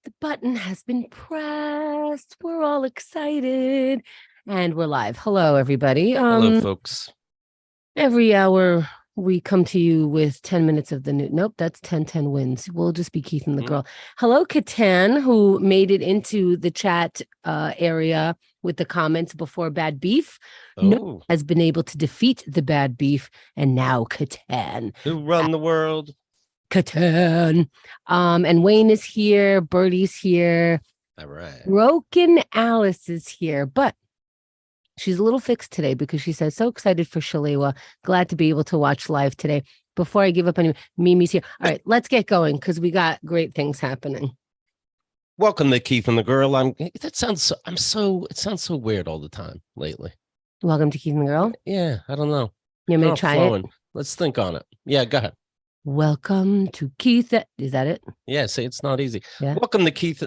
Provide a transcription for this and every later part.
The button has been pressed. We're all excited. And we're live. Hello, everybody. Hello, folks. Every hour we come to you with 10 minutes of the new. Nope, that's 10 wins. We'll just be Keith and the girl. Hello, Katan, who made it into the chat area with the comments before Bad Beef. No has been able to defeat the Bad Beef. And now Katan. Who run the world? Katan. And Wayne is here. Birdie's here. All right. Broken Alice is here, but she's a little fixed today because she says, so excited for Shalewa. Glad to be able to watch live today. Before I give up on Mimi's here. All right, let's get going because we got great things happening. Welcome to Keith and the Girl. It sounds so weird all the time lately. Welcome to Keith and the Girl? Yeah, I don't know. You want me to try it? Let's think on it. Yeah, go ahead. Welcome to Keith. Is that it? Yeah, say it's not easy. Yeah. Welcome to Keith.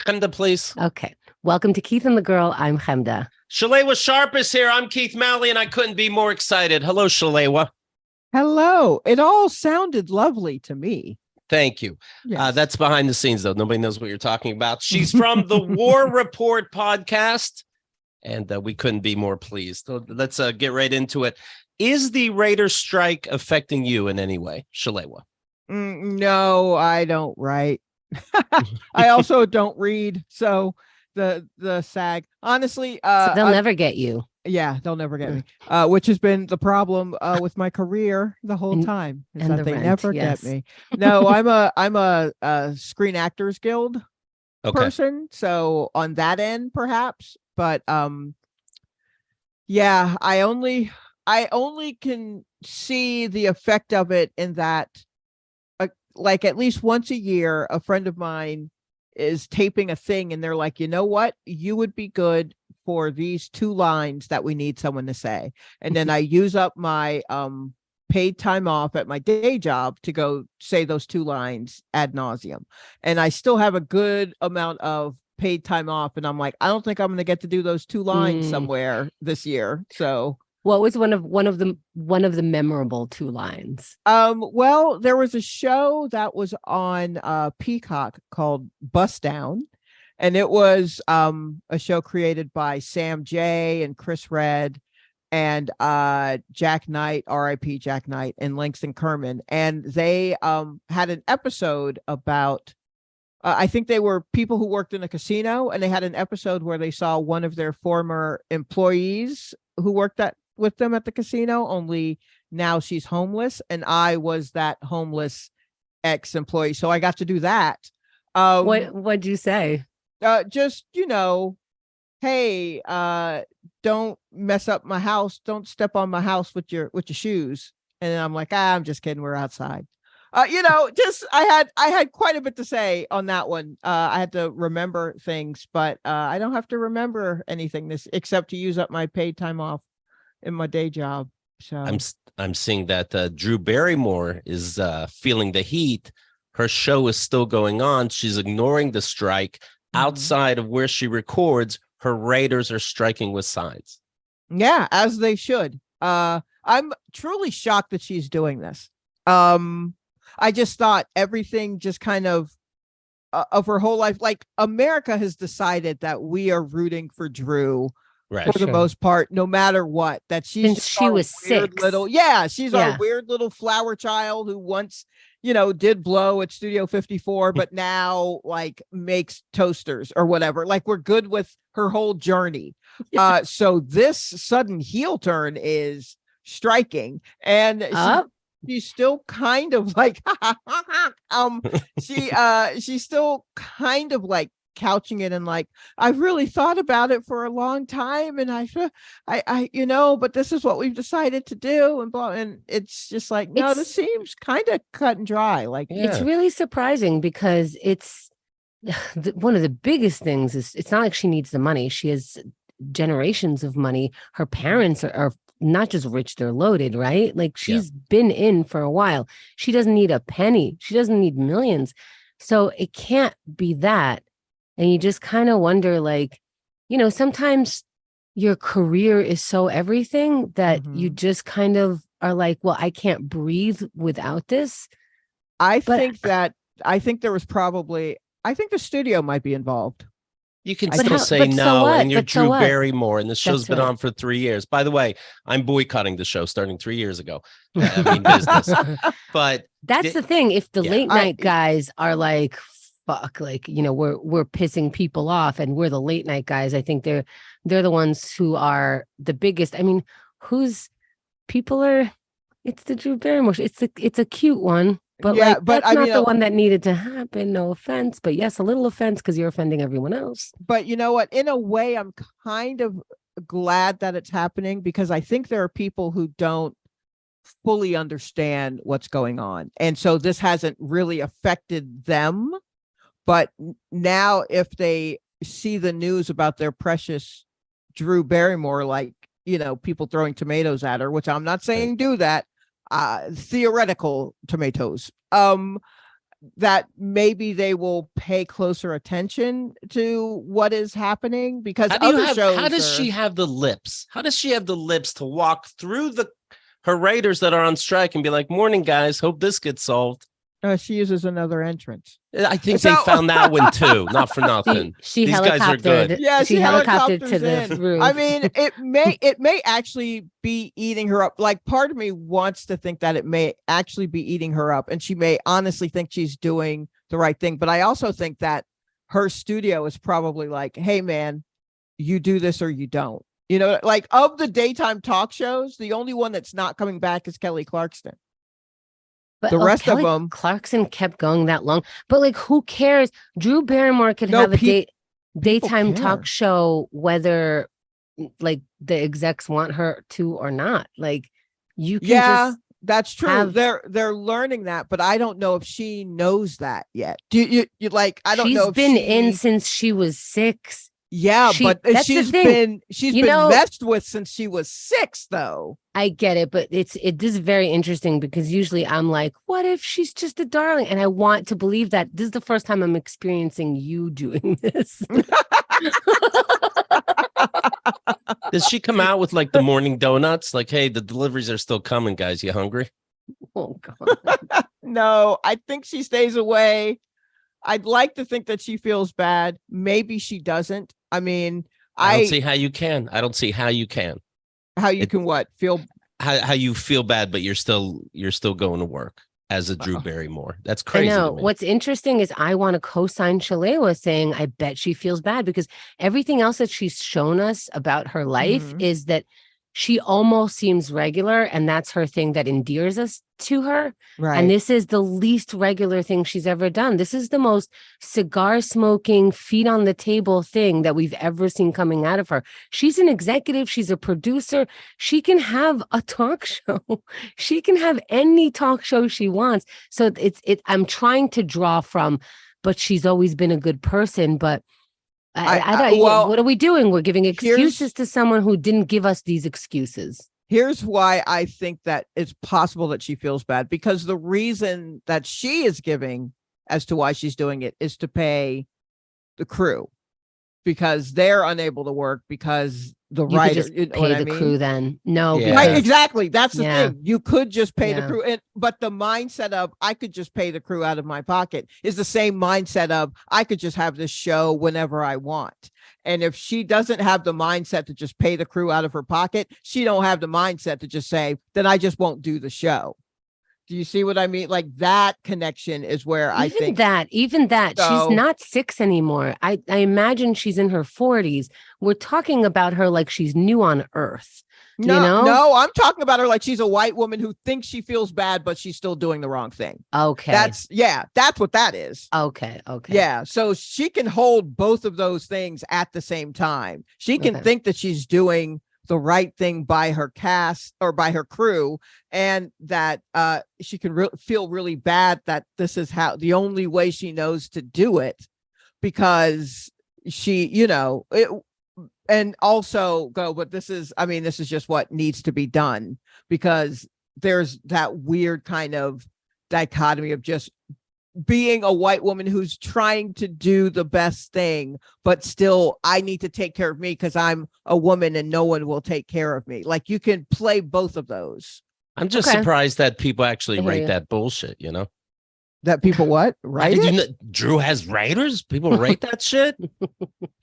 Chemda, please. Okay. Welcome to Keith and the Girl. I'm Chemda. Shalewa Sharpe is here. I'm Keith Malley, and I couldn't be more excited. Hello, Shalewa. Hello. It all sounded lovely to me. Thank you. Yes. That's behind the scenes, though. Nobody knows what you're talking about. She's from the War Report podcast, and we couldn't be more pleased. So let's get right into it. Is the Raiders strike affecting you in any way, Shalewa? No, I don't write. I also don't read. So the SAG, honestly, so they'll never get you. Yeah, they'll never get me. Which has been the problem with my career the whole time. Is that they never get me. No, I'm a Screen Actors Guild person. So on that end, perhaps, but yeah, I only can see the effect of it in that, like at least once a year, a friend of mine is taping a thing and they're like, you know what, you would be good for these 2 lines that we need someone to say. And then I use up my paid time off at my day job to go say those 2 lines ad nauseum. And I still have a good amount of paid time off. And I'm like, I don't think I'm going to get to do those 2 lines somewhere this year. So what was one of the memorable 2 lines? Well, there was a show that was on Peacock called Bust Down, and it was a show created by Sam J and Chris Redd and Jack Knight, R.I.P. Jack Knight, and Langston Kerman, and they had an episode about. I think they were people who worked in a casino, and they had an episode where they saw one of their former employees who worked with them at the casino, only now she's homeless, and I was that homeless ex-employee, so I got to do that. What'd you say? Just, hey, don't mess up my house, don't step on my house with your shoes. And I'm like, I'm just kidding, we're outside. Just I had quite a bit to say on that one. I had to remember things, but I don't have to remember anything except to use up my paid time off in my day job. So I'm seeing that Drew Barrymore is feeling the heat. Her show is still going on. She's ignoring the strike. Outside of where she records, her Raiders are striking with signs. Yeah, as they should. I'm truly shocked that she's doing this. I just thought everything just kind of her whole life, like America has decided that we are rooting for Drew. Right, for the most part, no matter what, that since she was 6. She's our weird little flower child who once, did blow at Studio 54, but now like makes toasters or whatever. Like we're good with her whole journey. So this sudden heel turn is striking, and she's still kind of like, she's still kind of like couching it and like, I've really thought about it for a long time, and I but this is what we've decided to do, and blah, and it's just like, no, this seems kind of cut and dry. Like, it's really surprising because it's one of the biggest things is it's not like she needs the money. She has generations of money. Her parents are not just rich, they're loaded, right? Like she's been in for a while. She doesn't need a penny. She doesn't need millions. So it can't be that. And you just kind of wonder, like, sometimes your career is so everything that you just kind of are like, well, I can't breathe without this. I think there was probably I think the studio might be involved. You can But still how- say but so no, what? and you're But so Drew what? Barrymore, and the show's That's been right. on for 3 years. By the way, I'm boycotting the show starting 3 years ago. I mean business, but That's the thing. If the yeah. late night guys are like, fuck, like, we're pissing people off and we're the late night guys, I think they're the ones who are the biggest. I mean, it's the Drew Barrymore. It's a cute one, but Yeah, like but that's I not mean, the one that needed to happen. No offense, but yes, a little offense because you're offending everyone else. but you know what? In a way, I'm kind of glad that it's happening because I think there are people who don't fully understand what's going on. And so this hasn't really affected them. But now, if they see the news about their precious Drew Barrymore, like, people throwing tomatoes at her, which I'm not saying do that, theoretical tomatoes, that maybe they will pay closer attention to what is happening because how does she have the lips? How does she have the lips to walk through her writers that are on strike and be like, "Morning, guys. Hope this gets solved." She uses another entrance. I think they found that one too. Not for nothing. She These guys are good. helicoptered. Yeah, she helicoptered to helicopters the in. roof. I mean, it may actually be eating her up. Like, part of me wants to think that it may actually be eating her up, and she may honestly think she's doing the right thing. But I also think that her studio is probably like, "Hey, man, you do this or you don't." Like, of the daytime talk shows, the only one that's not coming back is Kelly Clarkson. But The rest Kelly of them, Clarkson kept going that long. But like, who cares? Drew Barrymore could No, have a daytime care. talk show, whether like the execs want her to or not. Like, you can just that's true. have- They're learning that, but I don't know if she knows that yet. Do you like? I don't know. She's been in since she was 6. Yeah, but that's the she's thing. been messed with since she was 6, though. I get it, but it is very interesting because usually I'm like, what if she's just a darling? And I want to believe that this is the first time I'm experiencing you doing this. Does she come out with like the morning donuts? Like, hey, the deliveries are still coming, guys. You hungry? Oh God. No, I think she stays away. I'd like to think that she feels bad. Maybe she doesn't. I mean, I don't see how you can. I don't see how you can. How you can what? Feel how you feel bad, but you're still going to work as a Drew Barrymore. That's crazy. I know. To me. What's interesting is I want to co-sign Shalewa saying I bet she feels bad because everything else that she's shown us about her life is that she almost seems regular, and that's her thing that endears us to her. right. And this is the least regular thing she's ever done. This is the most cigar smoking, feet on the table thing that we've ever seen coming out of her. She's an executive. She's a producer. She can have a talk show. She can have any talk show she wants. So I'm trying to draw from, but she's always been a good person. But what are we doing? We're giving excuses to someone who didn't give us these excuses. Here's why I think that it's possible that she feels bad, because the reason that she is giving as to why she's doing it is to pay the crew, because they're unable to work because the You writer, could just you know pay what the I mean? crew then. No, Yeah. Right, because- exactly. That's the Yeah. thing. You could just pay the Yeah. crew, but the mindset of I could just pay the crew out of my pocket is the same mindset of I could just have this show whenever I want. And if she doesn't have the mindset to just pay the crew out of her pocket, she don't have the mindset to just say, then I just won't do the show. Do you see what I mean? Like, that connection is where I think even that So- she's not 6 anymore. I imagine she's in her 40s. We're talking about her like she's new on earth. No, I'm talking about her like she's a white woman who thinks she feels bad, but she's still doing the wrong thing. Okay. That's what that is. Okay. Yeah. So she can hold both of those things at the same time. She can Okay. think that she's doing the right thing by her cast or by her crew, and that she can feel really bad that this is the only way she knows to do it, because she, and also go, but this is just what needs to be done, because there's that weird kind of dichotomy of just being a white woman who's trying to do the best thing, but still I need to take care of me because I'm a woman and no one will take care of me. Like, you can play both of those. I'm just Okay. surprised that people actually I hear write you. that bullshit, That people what? How Right? did you know Drew has writers? People rate that shit?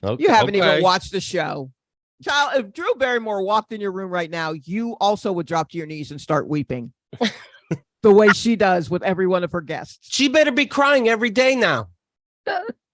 Okay, You haven't even okay. watched the show. Child, if Drew Barrymore walked in your room right now, you also would drop to your knees and start weeping the way she does with every one of her guests. She better be crying every day now.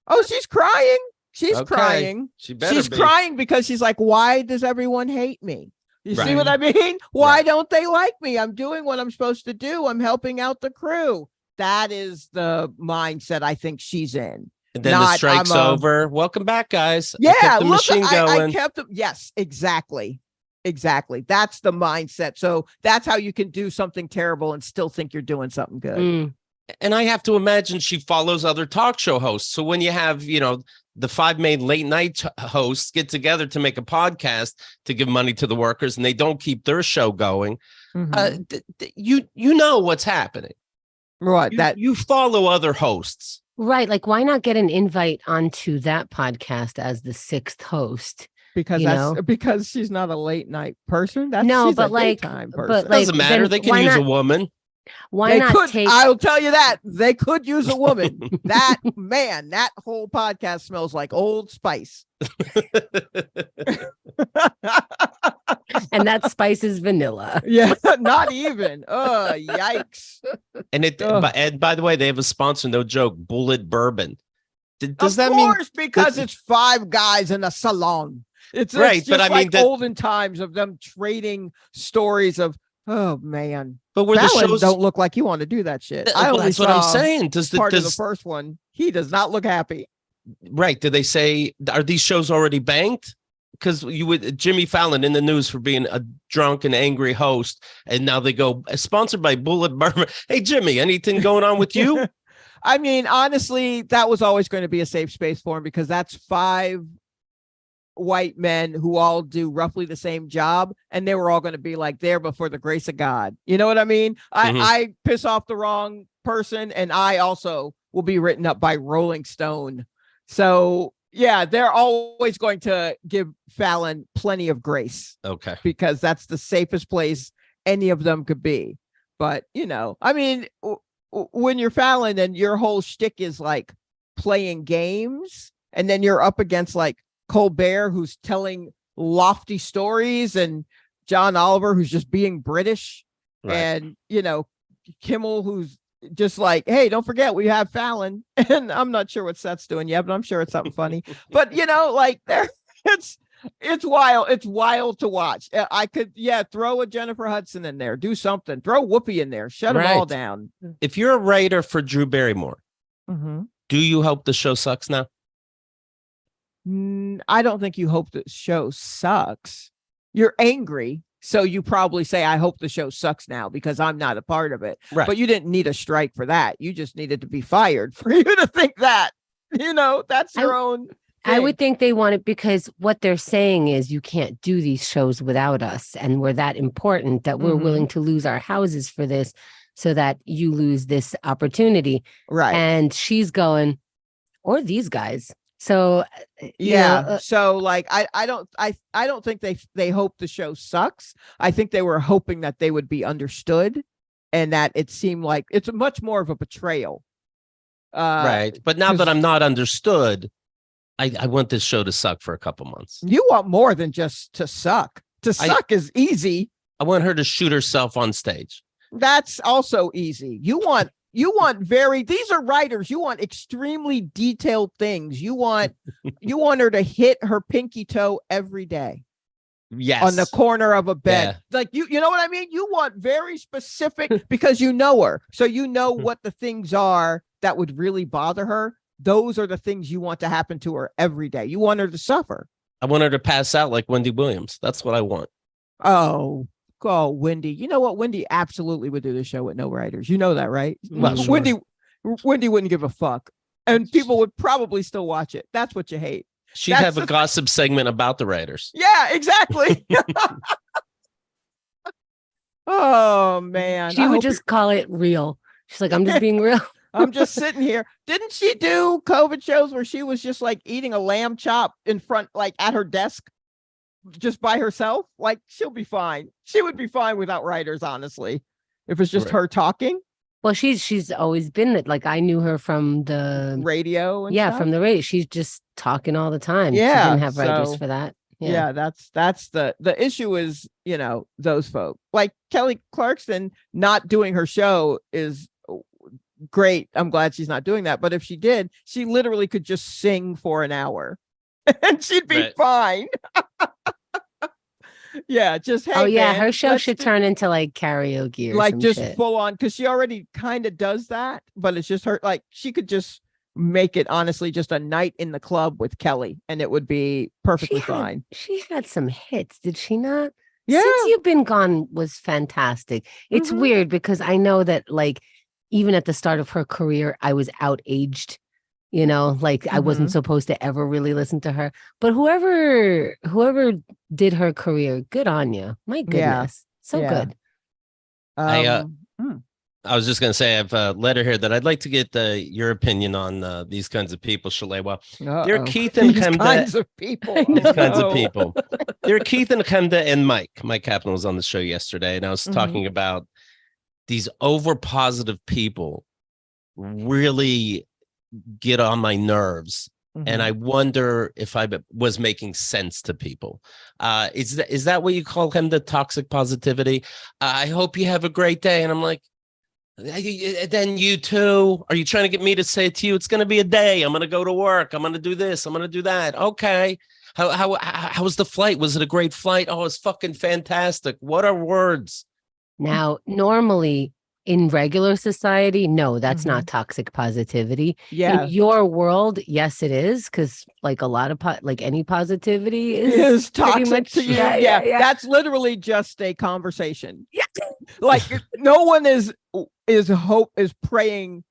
Oh, she's crying. She's Okay. crying. She better She's be. crying because she's like, why does everyone hate me? You see Right. what I mean? Why Right. don't they like me? I'm doing what I'm supposed to do. I'm helping out the crew. That is the mindset I think she's in. And then the strike's over. Welcome back, guys. I Yeah, kept the look, machine I going. kept them. Yes, exactly. Exactly. That's the mindset. So that's how you can do something terrible and still think you're doing something good. Mm. And I have to imagine she follows other talk show hosts. So when you have, the 5 main late night hosts get together to make a podcast to give money to the workers and they don't keep their show going, Mhm. you know what's happening. Right. You follow other hosts. Right. Like, why not get an invite onto that podcast as the 6th host? because you that's know? because she's not a late night person. That's No, she's but a like- daytime but person. like- Doesn't matter. then They can why use a not- woman. Why they not could. take? I'll tell you that they could use a woman. That whole podcast smells like Old Spice. And that spice is vanilla. Yeah, not even. Oh, yikes! And by the way, they have a sponsor. No joke. Bullet Bourbon. Does Of that mean? course, because it's 5 guys in a salon. It's Right, just but I mean like olden times of them trading stories of. Oh man, But where the Fallon shows don't look like you want to do that shit. I Well, only that's what I'm saw saying. Does part of the first one. He does not look happy. right? Do they say are these shows already banked? Because you would Jimmy Fallon in the news for being a drunk and angry host, and now they go sponsored by Bullet Bourbon. Hey Jimmy, anything going on with you? I mean, honestly, that was always going to be a safe space for him because that's 5 white men who all do roughly the same job, and they were all going to be like there before the grace of God. You know what I mean? I piss off the wrong person, and I also will be written up by Rolling Stone. So yeah, they're always going to give Fallon plenty of grace. Okay. Because that's the safest place any of them could be. But, I mean, when you're Fallon and your whole shtick is like playing games, and then you're up against like Colbert, who's telling lofty stories, and John Oliver, who's just being British, Right. and, Kimmel, who's just like, hey, don't forget we have Fallon. And I'm not sure what Seth's doing yet, but I'm sure it's something funny. But, like there, it's wild. It's wild to watch. I could, throw a Jennifer Hudson in there, do something, throw Whoopi in there, shut them all Right. down. If you're a writer for Drew Barrymore, do you hope the show sucks now? I don't think you hope the show sucks. You're angry. So you probably say, I hope the show sucks now because I'm not a part of it. Right. But you didn't need a strike for that. You just needed to be fired for you to think that, that's your own. I would think they want it because what they're saying is you can't do these shows without us. And we're that important that we're willing to lose our houses for this so that you lose this opportunity. Right. And she's going, or these guys. So so like I don't think they hope the show sucks. I think they were hoping that they would be understood and that it seemed like it's much more of a betrayal. Right. But now that I'm not understood, I want this show to suck for a couple months. You want more than just to suck. To suck is easy. I want her to shoot herself on stage. That's also easy. You want these are writers. You want extremely detailed things. You want her to hit her pinky toe every day. Yes. On the corner of a bed. Yeah. Like you know what I mean? You want very specific because you know her. So you know what the things are that would really bother her. Those are the things you want to happen to her every day. You want her to suffer. I want her to pass out like Wendy Williams. That's what I want. Oh, Wendy. You know what? Wendy absolutely would do the show with no writers. You know that, right? Well, sure. Wendy wouldn't give a fuck. And people would probably still watch it. That's what you hate. She'd have a gossip segment about the writers. Yeah, exactly. Oh, man. She would just call it real. She's like, I'm just being real. I'm just sitting here. Didn't she do COVID shows where she was just like eating a lamb chop in front, like at her desk, just by herself? Like she'll be fine. She would be fine without writers, honestly, if it's just her talking. Well, she's always been like I knew her from the radio and yeah, stuff. from the radio. She's just talking all the time. She Yeah, didn't have writers so for that. yeah, that's the issue is, those folk. Like Kelly Clarkson not doing her show is great. I'm glad she's not doing that. But if she did, she literally could just sing for an hour and she'd be fine. Yeah, just hey, man, her show should turn into like karaoke or like some just shit. full on, because she already kind of does that, but it's just her. Like she could just make it honestly just a night in the club with Kelly, and it would be perfectly fine. She had some hits, did she not? Yeah. Since You've Been Gone was fantastic. It's weird because I know that like even at the start of her career, I was outaged. Like I wasn't supposed to ever really listen to her. But whoever did her career, good on you. My goodness. So good. I was just going to say, I have a letter here that I'd like to get your opinion on these kinds of people, Shalewa. Dear Keith and Kemda. Kinds of people. These kinds of people. Dear Keith and Kemda and Mike. Mike Kaplan was on the show yesterday, and I was talking about these over-positive people really get on my nerves. And I wonder if I was making sense to people. Is that what you call him, the toxic positivity? I hope you have a great day. And I'm like, then you too. Are you trying to get me to say it to you? It's going to be a day. I'm going to go to work. I'm going to do this. I'm going to do that. Okay. How was the flight? Was it a great flight? Oh, it's fucking fantastic. What are words? Now, normally in regular society, no, that's not toxic positivity. Yeah. In your world, yes, it is, because like a lot of like any positivity is toxic much, to you. Yeah. That's literally just a conversation. Yeah. Like no one is praying.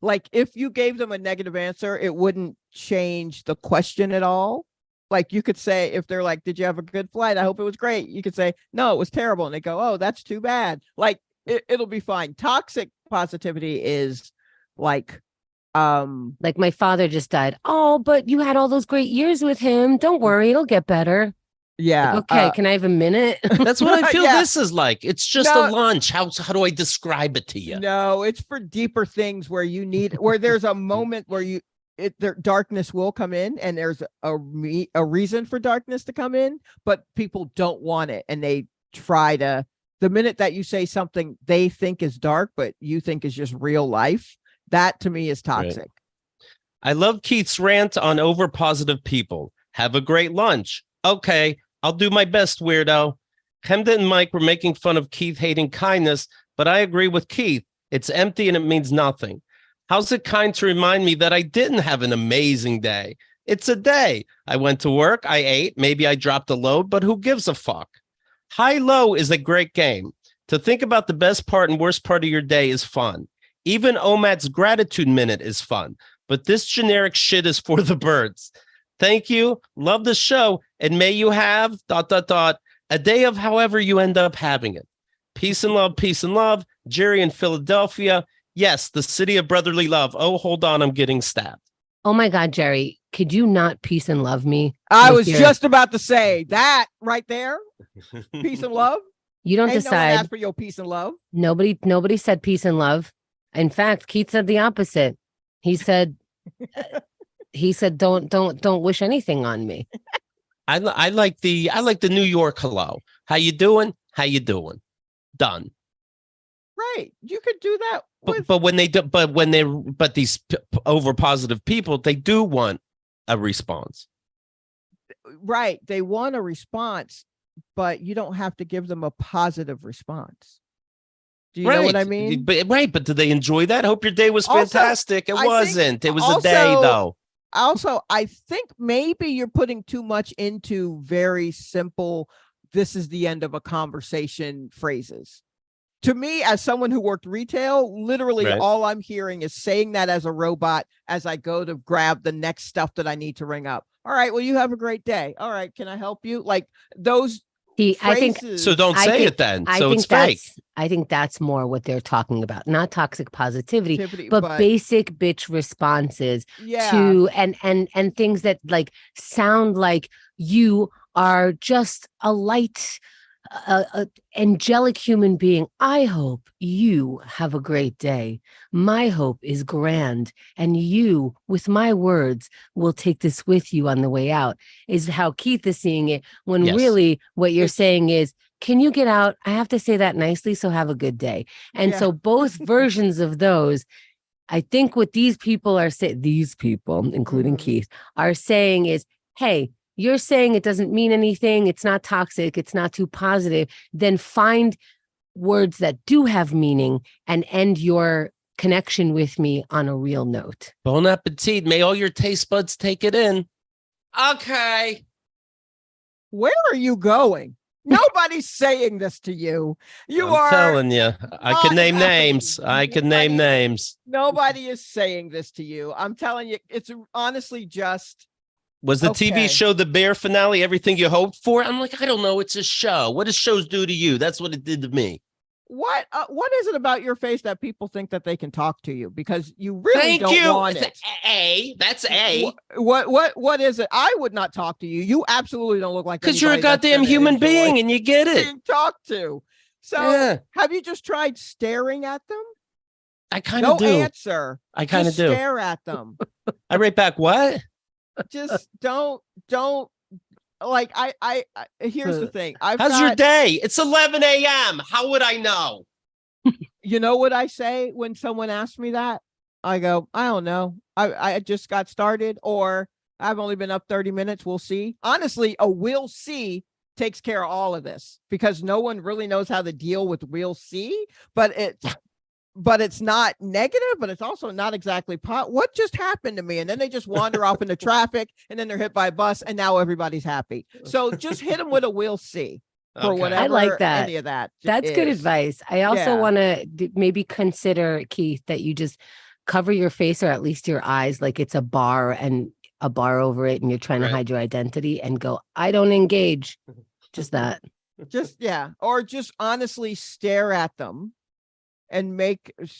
Like if you gave them a negative answer, it wouldn't change the question at all. Like you could say, if they're like, did you have a good flight? I hope it was great. You could say, no, it was terrible. And they go, oh, that's too bad. Like it'll be fine. Toxic positivity is like my father just died. Oh, but you had all those great years with him. Don't worry, it'll get better. Yeah. Like, okay, can I have a minute? That's what I feel this is like. It's just a lunch. How do I describe it to you? No, it's for deeper things where there's a moment where darkness will come in, and there's a reason for darkness to come in, but people don't want it, and they try to. The minute that you say something they think is dark, but you think is just real life, that to me is toxic. Right. I love Keith's rant on over positive people. Have a great lunch. Okay, I'll do my best, weirdo. Hemda and Mike were making fun of Keith hating kindness, but I agree with Keith. It's empty and it means nothing. How's it kind to remind me that I didn't have an amazing day? It's a day. I went to work, I ate, maybe I dropped a load, but who gives a fuck? High-low is a great game. To think about the best part and worst part of your day is fun. Even Omat's gratitude minute is fun. But this generic shit is for the birds. Thank you. Love the show. And may you have ... a day of however you end up having it. Peace and love, peace and love. Jerry in Philadelphia. Yes, the city of brotherly love. Oh, hold on. I'm getting stabbed. Oh my God, Jerry, could you not peace and love me? I was just about to say that right there. Peace and love. You don't Ain't decide. No one asked for your peace and love. Nobody said peace and love. In fact, Keith said the opposite. He said, don't wish anything on me. I like the New York hello. How you doing? How you doing? Done. Right. You could do that. But these over positive people, they do want a response. Right. They want a response, but you don't have to give them a positive response. Do you know what I mean? But do they enjoy that? I hope your day was fantastic. It wasn't. It was a day, though. Also, I think maybe you're putting too much into very simple, this is the end of a conversation phrases. To me, as someone who worked retail, literally all I'm hearing is saying that as a robot as I go to grab the next stuff that I need to ring up. All right, well, you have a great day. All right, can I help you? Like those phrases. I think so. Don't say it then. So it's fake. I think that's more what they're talking about, not toxic positivity, but basic bitch responses to and things that like sound like you are just a light a angelic human being. I hope you have a great day. My hope is grand, and you, with my words, will take this with you on the way out, is how Keith is seeing it, when Yes. really what you're saying is, can you get out? I have to say that nicely, so have a good day. And Yeah. so both versions of those, I think what these people are saying, these people, including Keith, are saying is, hey, you're saying it doesn't mean anything. It's not toxic. It's not too positive. Then find words that do have meaning and end your connection with me on a real note. Bon appetit. May all your taste buds take it in. Okay. Where are you going? Nobody's saying this to you. I'm telling you, I can name names. Nobody is saying this to you. I'm telling you, it's honestly just. Was the TV show The Bear finale everything you hoped for? I'm like, I don't know. It's a show. What does shows do to you? That's what it did to me. What is it about your face that people think that they can talk to you? Because you really don't want it. That's A. What is it? I would not talk to you. You absolutely don't look like, because you're a goddamn human being and you get it. Being talked to. So have you just tried staring at them? I kind of do. No answer. I kind of do. Stare at them. I write back, what? Just don't like I here's the thing. How's your day? It's 11 a.m. How would I know? You know what I say when someone asks me that? I go, I don't know. I just got started, or I've only been up 30 minutes. We'll see. Honestly, a we'll see takes care of all of this, because no one really knows how to deal with we'll see, but it's not negative, but it's also not exactly what just happened to me. And then they just wander off into traffic, and then they're hit by a bus, and now everybody's happy. So just hit them with a we'll see for whatever. I like that. Any of that. That's good advice. I also want to maybe consider, Keith, that you just cover your face, or at least your eyes, like it's a bar and a bar over it, and you're trying to hide your identity, and go, I don't engage. Just that. Or just honestly stare at them. And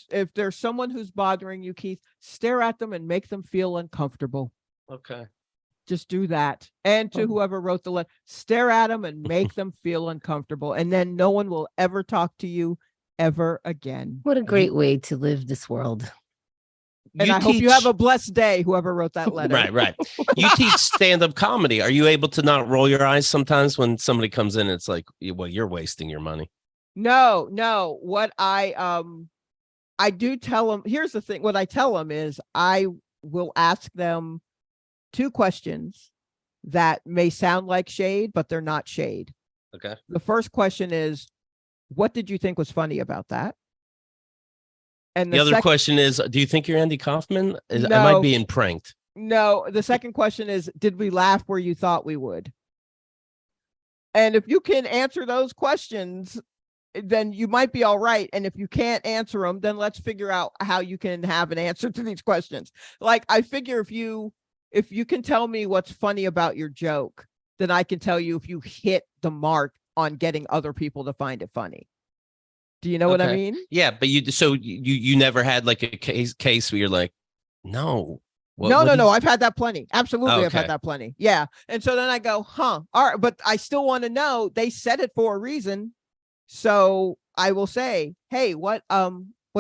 if there's someone who's bothering you, Keith, stare at them and make them feel uncomfortable. Okay. Just do that. And to whoever wrote the letter, stare at them and make them feel uncomfortable. And then no one will ever talk to you ever again. What a great way to live this world. And I hope you have a blessed day, whoever wrote that letter. Right. You teach stand-up comedy. Are you able to not roll your eyes sometimes when somebody comes in and it's like, well, you're wasting your money? No. What I do tell them, here's the thing. What I tell them is I will ask them 2 questions that may sound like shade, but they're not shade. Okay. The first question is, what did you think was funny about that? And the other question is, do you think you're Andy Kaufman? Am I being pranked? No. The second question is, did we laugh where you thought we would? And if you can answer those questions, then you might be all right. And if you can't answer them, then let's figure out how you can have an answer to these questions. Like, I figure if you can tell me what's funny about your joke, then I can tell you if you hit the mark on getting other people to find it funny. Do you know what I mean? Yeah, but you never had like a case where you're like, no. No. I've had that plenty. Absolutely. I've had that plenty. Yeah. And so then I go, all right, but I still want to know, they said it for a reason. So I will say, hey, what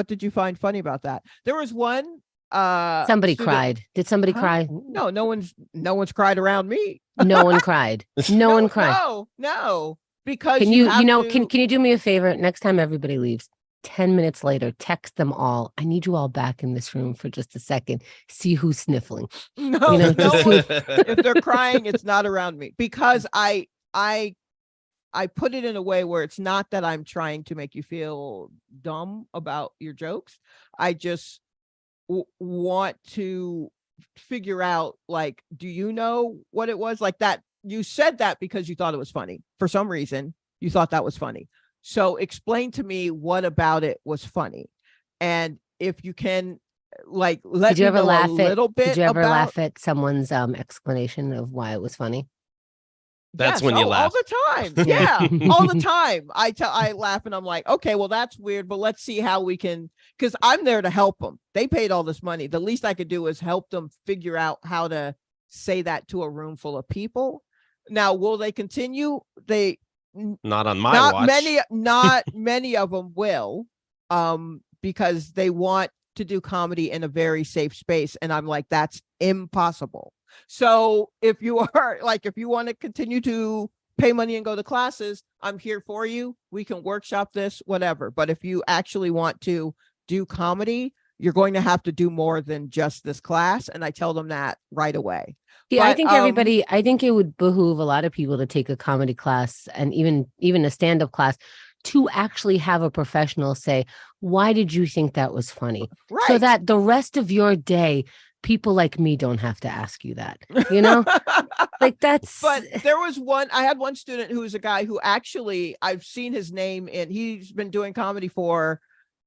did you find funny about that? There was one. Somebody cried. Did somebody cry? No one's cried around me. No one cried. No one cried. No. Because can you do me a favor? Next time everybody leaves, 10 minutes later, text them all. I need you all back in this room for just a second. See who's sniffling. No. If they're crying, it's not around me, because I put it in a way where it's not that I'm trying to make you feel dumb about your jokes. I just want to figure out, like, do you know what it was? Like that, you said that because you thought it was funny. For some reason, you thought that was funny. So explain to me what about it was funny. And if you can, like, let me know a little bit. Did you ever laugh at someone's explanation of why it was funny? That's when you laugh. All the time. Yeah, all the time. I laugh and I'm like, okay, well, that's weird, but let's see how we can, because I'm there to help them. They paid all this money. The least I could do is help them figure out how to say that to a room full of people. Now, will they continue? Not on my not watch. not many of them will, because they want to do comedy in a very safe space, and I'm like, that's impossible. So if you are like, if you want to continue to pay money and go to classes, I'm here for you. We can workshop this, whatever. But if you actually want to do comedy, you're going to have to do more than just this class. And I tell them that right away. Yeah, I But, think I think it would behoove a lot of people to take a comedy class and even a stand-up class to actually have a professional say, why did you think that was funny? So right. that the rest of your day, people like me don't have to ask you that, you know? Like that's But there was I had one student who was a guy who actually, I've seen his name, and he's been doing comedy for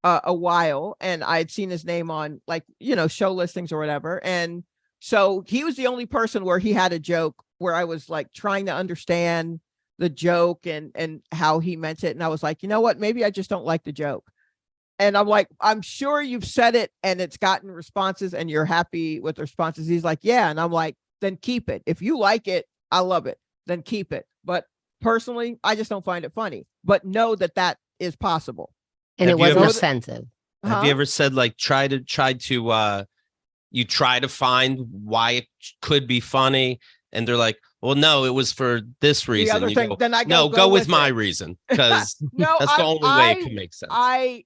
a while, and I'd seen his name on, like, show listings or whatever. And so he was the only person where he had a joke where I was like trying to understand the joke and how he meant it. And I was like, you know what, maybe I just don't like the joke. And I'm like, I'm sure you've said it and it's gotten responses and you're happy with the responses. He's like, yeah. And I'm like, then keep it. If you like it, I love it, then keep it. But personally, I just don't find it funny. But know that that is possible. and Have it you wasn't ever- offensive. Have you ever said, like, try to you try to find why it could be funny, and they're like, well, no, it was for this reason. The other You thing, go, then I no, go go with with my it. reason, because No, that's the only way it can make sense. I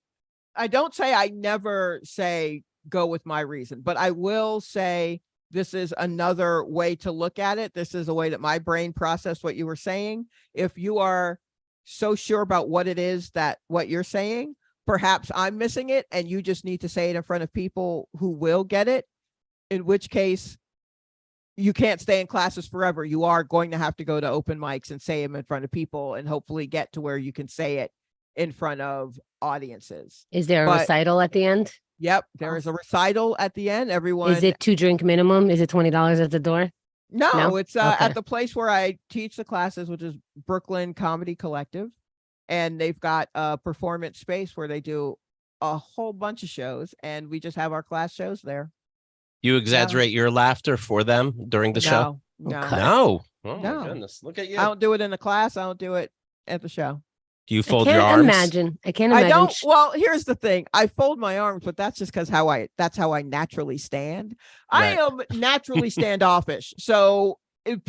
don't say, I never say go with my reason, but I will say this is another way to look at it. This is a way that my brain processed what you were saying. If you are so sure about what it is that what you're saying, perhaps I'm missing it and you just need to say it in front of people who will get it, in which case you can't stay in classes forever. You are going to have to go to open mics and say them in front of people and hopefully get to where you can say it in front of audiences. Is there a But- recital at the end? Yep, there is a recital at the end. Everyone, Is it 2-drink minimum? Is it $20 at the door? no, it's Okay. at the place where I teach the classes, which is Brooklyn Comedy Collective, and they've got a performance space where they do a whole bunch of shows, and we just have our class shows there. You exaggerate your laughter for them during the show? No, Okay. No. Oh No. my goodness. Look at you. I don't do it in the class. I don't do it at the show. Do you I fold your can't arms? imagine. I can't imagine. I don't. Well, here's the thing. I fold my arms, but that's just because that's how I naturally stand. I Right. am naturally standoffish. So if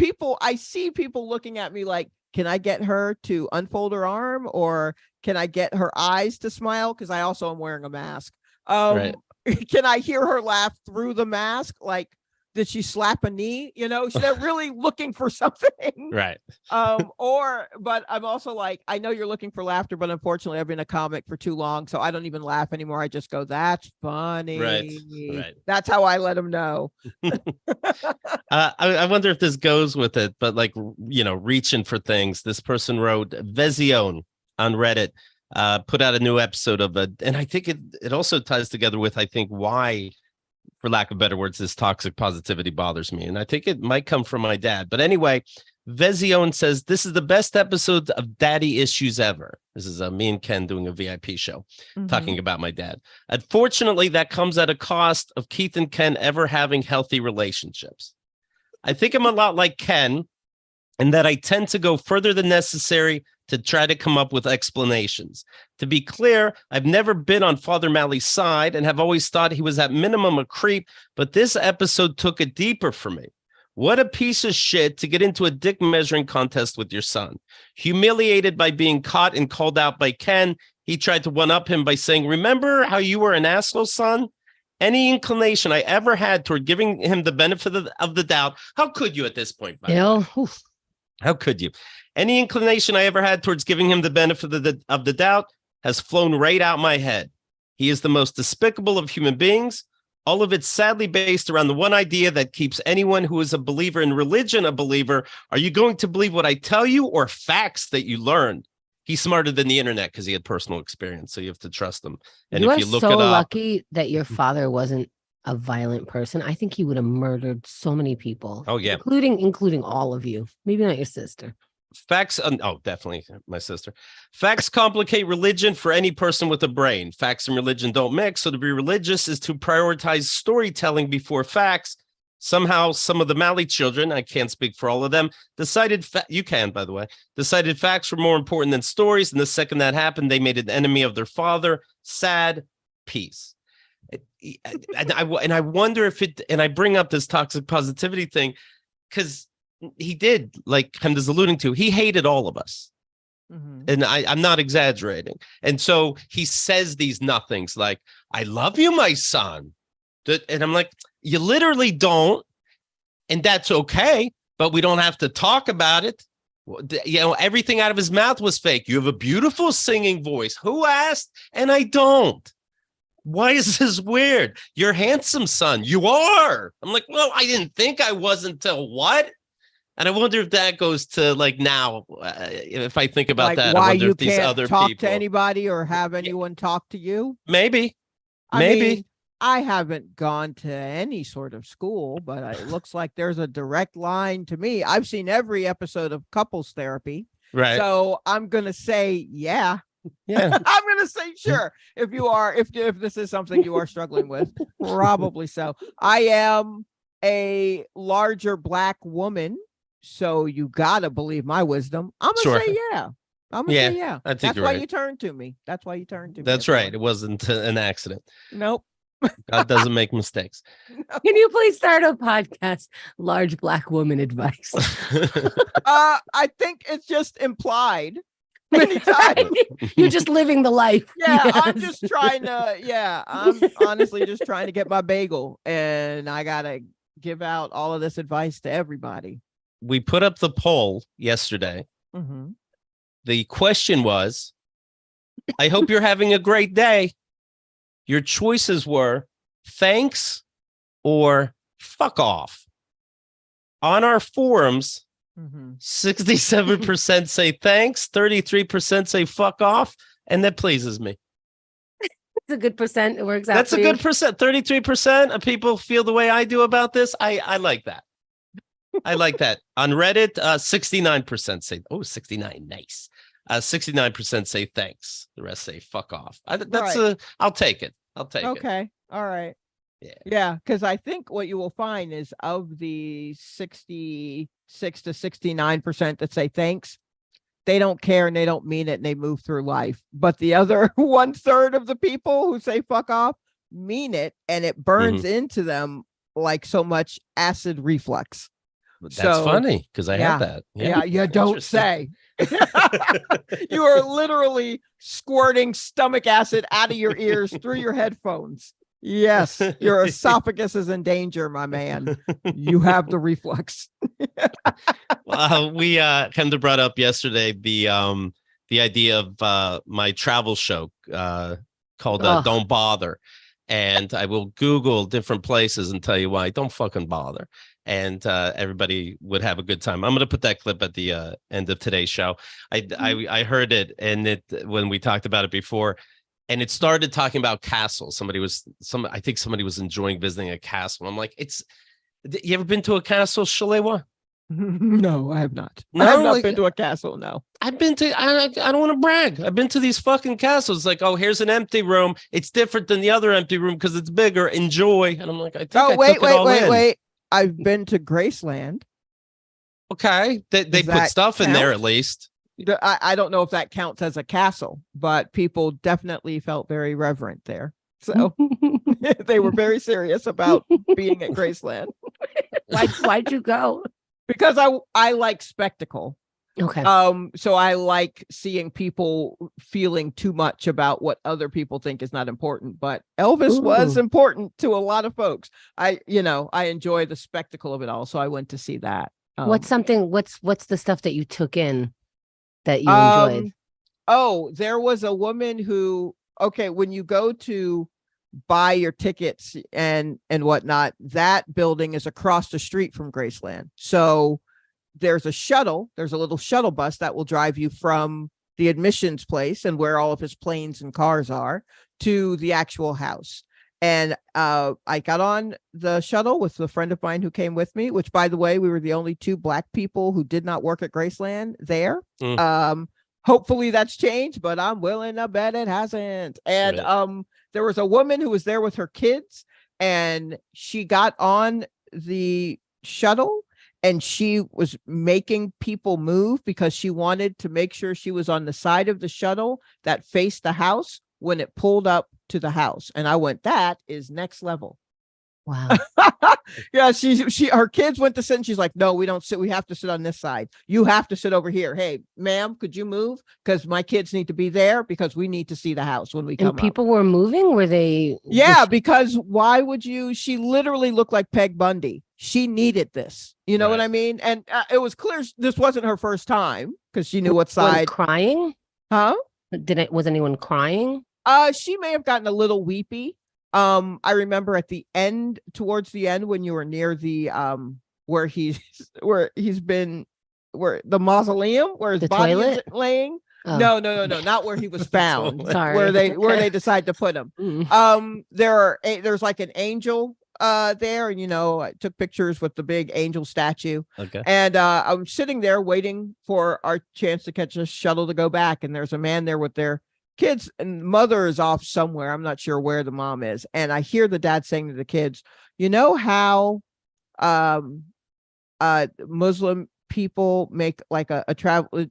I see people looking at me like, can I get her to unfold her arm, or can I get her eyes to smile? Because I also am wearing a mask. Right. Can I hear her laugh through the mask? Like, did she slap a knee? They're really looking for something. Right. But I'm also like, I know you're looking for laughter, but unfortunately I've been a comic for too long, so I don't even laugh anymore. I just go, that's funny. Right. That's how I let them know. I wonder if this goes with it, but like, reaching for things. This person wrote, Vezione on Reddit, put out a new episode of it. And I think it also ties together with, I think, why, for lack of better words, this toxic positivity bothers me. And I think it might come from my dad. But anyway, Vezione says, this is the best episode of Daddy Issues ever. This is me and Ken doing a VIP show talking about my dad. Unfortunately, that comes at a cost of Keith and Ken ever having healthy relationships. I think I'm a lot like Ken in that I tend to go further than necessary to try to come up with explanations. To be clear, I've never been on Father Mally's side and have always thought he was at minimum a creep, but this episode took it deeper for me. What a piece of shit to get into a dick measuring contest with your son. Humiliated by being caught and called out by Ken, he tried to one-up him by saying, remember how you were an asshole, son? Any inclination I ever had toward giving him the benefit of the doubt. How could you at this point? By the way? How could you? Any inclination I ever had towards giving him the benefit of the doubt has flown right out my head. He is the most despicable of human beings. All of it sadly based around the one idea that keeps anyone who is a believer in religion a believer. Are you going to believe what I tell you or facts that you learned? He's smarter than the internet because he had personal experience, so you have to trust him. And if you look so it up, lucky that your father wasn't a violent person. I think he would have murdered so many people. Oh, yeah. Including all of you. Maybe not your sister. facts. Definitely my sister. Facts complicate religion for any person with a brain. Facts and religion don't mix. So to be religious is to prioritize storytelling before facts. Somehow, some of the Mali children, I can't speak for all of them, decided you can, by the way, decided facts were more important than stories. And the second that happened, they made an enemy of their father. Sad piece. And I wonder if it, and I bring up this toxic positivity thing because he did, like Hemda's alluding to, he hated all of us. Mm-hmm. And I'm not exaggerating. And so he says these nothings like, I love you, my son. And I'm like, you literally don't. And that's okay. But we don't have to talk about it. You know, everything out of his mouth was fake. You have a beautiful singing voice. Who asked? And I don't. Why is this weird? You're handsome, son. You are. I'm like, well, I didn't think I was until what? And I wonder if that goes to like now, if I think about like that, why I wonder you if these can't other talk people to anybody or have anyone talk to you. Maybe. I mean, I haven't gone to any sort of school, but it looks like there's a direct line to me. I've seen every episode of couples therapy. Right. So I'm going to say, yeah. Yeah. I'm going to say, sure. If you are, if this is something you are struggling with, probably so. I am a larger Black woman, so you got to believe my wisdom. I'm going to say, yeah. I'm going to say, yeah. I think that's you're why right. you turned to me. That's why you turned to me. That's right. It wasn't an accident. Nope. God doesn't make mistakes. Can you please start a podcast, Large Black Woman Advice? I think it's just implied many times. You're just living the life. Yeah, Yes. I'm just trying to, I'm honestly just trying to get my bagel, and I got to give out all of this advice to everybody. We put up the poll yesterday. Mm-hmm. The question was, I hope you're having a great day. Your choices were thanks or fuck off. On our forums, 67% say thanks, 33% say fuck off, and that pleases me. It's a good percent. It works out. That's a good percent. 33% of people feel the way I do about this. I like that. I like that. On Reddit, 69% say, 69, nice. 69% say thanks. The rest say fuck off. I'll take it. I'll take it. Okay. All right. Yeah. Because I think what you will find is of the 66 to 69% that say thanks, they don't care and they don't mean it and they move through life. But the other 1/3 of the people who say fuck off mean it, and it burns into them like so much acid reflux. That's funny because I have that. Yeah, you don't say. You are literally squirting stomach acid out of your ears through your headphones. Yes, your esophagus is in danger, my man. You have the reflux. We kind of brought up yesterday the idea of my travel show called Don't Bother. And I will Google different places and tell you why. Don't fucking bother. And everybody would have a good time. I'm going to put that clip at the end of today's show. I heard it, and when we talked about it before, and it started talking about castles. I think somebody was enjoying visiting a castle. I'm like, you ever been to a castle, Shalewa? No, I have not. No, I have not been to a castle. No, I've been to. I don't want to brag. I've been to these fucking castles. Like, oh, here's an empty room. It's different than the other empty room because it's bigger. Enjoy. And I'm like, I think. Wait. I've been to Graceland. Okay, they put stuff in there at least. I don't know if that counts as a castle, but people definitely felt very reverent there. So they were very serious about being at Graceland. Why'd you go? Because I like spectacle. Okay. So I like seeing people feeling too much about what other people think is not important, but Elvis was important to a lot of folks. I enjoy the spectacle of it all. So I went to see that. What's the stuff that you took in that you enjoyed? There was a woman who, when you go to buy your tickets and whatnot, that building is across the street from Graceland. So there's a little shuttle bus that will drive you from the admissions place and where all of his planes and cars are to the actual house. And I got on the shuttle with a friend of mine who came with me, which, by the way, we were the only two Black people who did not work at Graceland there. Hopefully that's changed, but I'm willing to bet it hasn't. And there was a woman who was there with her kids, and she got on the shuttle and she was making people move because she wanted to make sure she was on the side of the shuttle that faced the house when it pulled up to the house. And I went, that is next level. Wow. Yeah, her kids went to sit and she's like, no, we don't sit. We have to sit on this side. You have to sit over here. Hey, ma'am, could you move? Because my kids need to be there because we need to see the house when we come And people were moving? Were they? Yeah, because why would you? She literally looked like Peg Bundy. She needed this. You know what I mean? And it was clear this wasn't her first time because she knew what side. Crying? Huh? Was anyone crying? She may have gotten a little weepy. I remember towards the end when you were near the where the mausoleum where his body is laying. Oh. No, not where he was found. Sorry. Where they decide to put him. There's like an angel there, and I took pictures with the big angel statue. Okay. And I'm sitting there waiting for our chance to catch a shuttle to go back, and there's a man there with their kids, and mother is off somewhere. I'm not sure where the mom is. And I hear the dad saying to the kids, you know how Muslim people make like a travel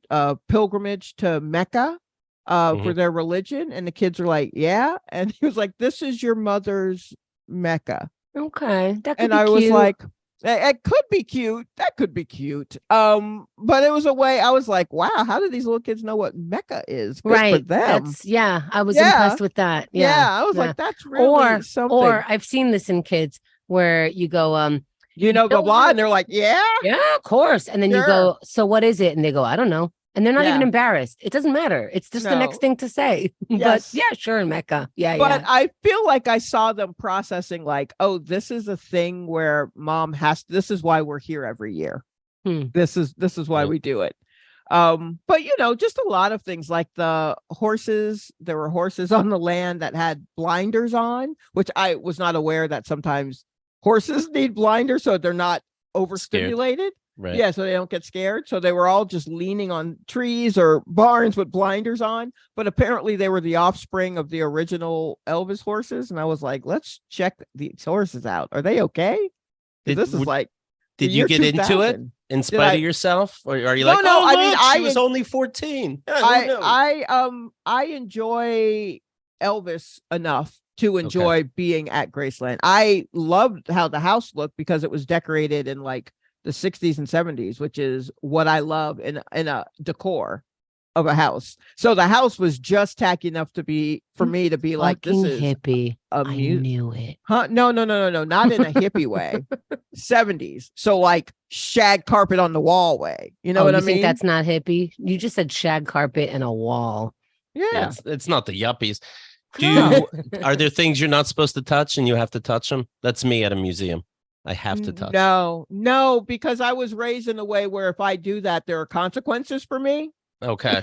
pilgrimage to Mecca for their religion? And the kids are like, yeah. And he was like, this is your mother's Mecca. Okay. That could and be I cute. was like, it could be cute. That could be cute. But it was a way I was like, wow, how do these little kids know what Mecca is? Good right. for them. I was impressed with that. Yeah. I was like, that's really something. Or I've seen this in kids where you go, blah, blah, and they're like, yeah, of course. And then you go, so what is it? And they go, I don't know. And they're not even embarrassed. It doesn't matter. It's just the next thing to say. Yes. But yeah, sure, in Mecca. Yeah, but I feel like I saw them processing like, oh, this is a thing where mom this is why we're here every year. This is why we do it. But just a lot of things like the horses. There were horses on the land that had blinders on, which I was not aware that sometimes horses need blinders so they're not overstimulated. Right. Yeah, so they don't get scared. So they were all just leaning on trees or barns with blinders on. But apparently they were the offspring of the original Elvis horses. And I was like, let's check these horses out. Are they okay? Did you get into it in spite of yourself? Or are you like, no, I mean, she was only 14. I enjoy Elvis enough to enjoy being at Graceland. I loved how the house looked because it was decorated in like the 60s and 70s, which is what I love in a decor of a house. So the house was just tacky enough for me to be like, this is hippie. I knew it. Huh? No, not in a hippie way. 70s. So like shag carpet on the wall way. You know what I mean? Think that's not hippie? You just said shag carpet and a wall. Yeah. It's not the yuppies. Are there things you're not supposed to touch and you have to touch them? That's me at a museum. I have to touch. No, because I was raised in a way where if I do that, there are consequences for me. Okay.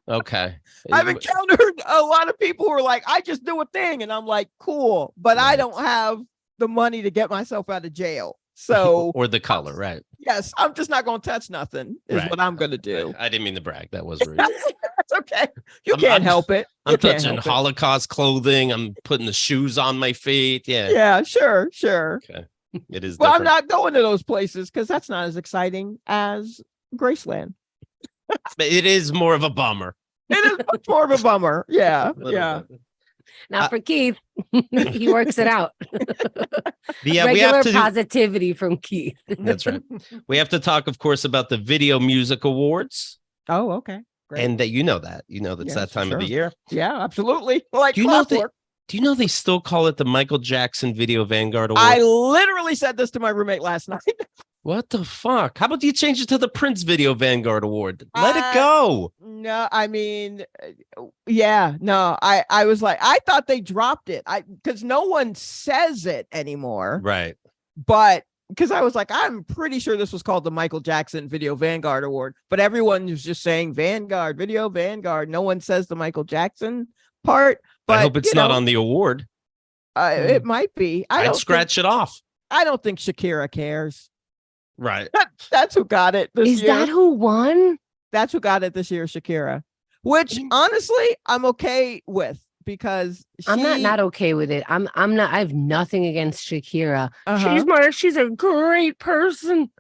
Okay. I've encountered a lot of people who are like, I just do a thing. And I'm like, cool, but I don't have the money to get myself out of jail. So, or the color, right? Yes. I'm just not going to touch nothing is what I'm going to do. I didn't mean to brag. That was rude. That's okay. You can't help it. I'm touching Holocaust clothing. I'm putting the shoes on my feet. Yeah. Yeah, sure. Okay. It is. Well, I'm not going to those places because that's not as exciting as Graceland. It is more of a bummer. It is much more of a bummer. Yeah. Yeah. Not for Keith. He works it out. Yeah, regular positivity from Keith. That's right. We have to talk, of course, about the Video Music Awards. Oh, okay. Great. And that that's that time of the year. Yeah, absolutely. Like do you know they still call it the Michael Jackson Video Vanguard Award? I literally said this to my roommate last night. What the fuck? How about you change it to the Prince Video Vanguard Award? Let it go. No, I mean, yeah, no. I was like, I thought they dropped it. Because no one says it anymore. Right. But because I was like, I'm pretty sure this was called the Michael Jackson Video Vanguard Award, but everyone was just saying Vanguard, Video Vanguard. No one says the Michael Jackson part. But I hope it's not on the award. It might be. I'd scratch it off. I don't think Shakira cares. Right. That's who got it this year. Is that who won? That's who got it this year, Shakira. Which honestly, I'm okay with because I'm not okay with it. I'm not. I have nothing against Shakira. Uh-huh. She's a great person.